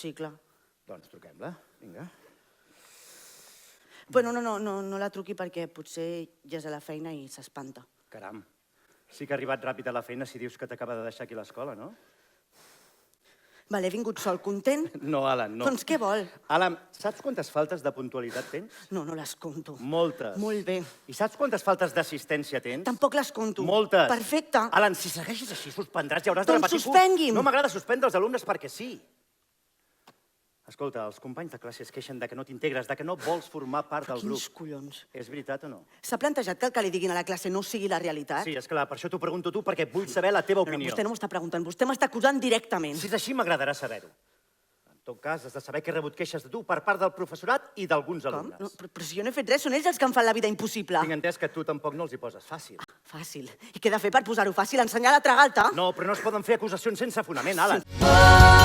Sí, clar. Doncs truquem-la, vinga. Bueno, no la truqui perquè potser ja és a la feina i s'espanta. Caram, sí que ha arribat ràpid a la feina si dius que t'acaba de deixar aquí a l'escola, no? Vale, he vingut sol, content? No, Alan, no. Doncs què vol? Alan, saps quantes faltes de puntualitat tens? No les conto. Moltes. Molt bé. I saps quantes faltes d'assistència tens? Tampoc les conto. Moltes. Perfecte. Alan, si segueixes així, suspendràs i hauràs de Doncs repetir... suspengui'm. No m'agrada suspendre els alumnes perquè sí. Escolta, els companys de classe es queixen de que no t'integres, de que no vols formar part del grup. Quins collons. És veritat o no? S'ha plantejat que el que li diguin a la classe no sigui la realitat? Sí, esclar, per això t'ho pregunto tu, perquè vull saber la teva Però opinió. vostè no m'ho està preguntant, vostè m'està acusant directament. Si és així, m'agradarà saber-ho. En tot cas, has de saber que he rebut queixes de tu per part del professorat i d'alguns Com? alumnes. No, però si jo no he fet res, són ells els que em fan la vida impossible. Tinc entès que tu tampoc no els hi poses fàcil. Fàcil. I què he de fer per posar-ho fàcil? Ensenyar la tragalta? No, però no es poden fer acusacions sense fonament, Alan. Oh!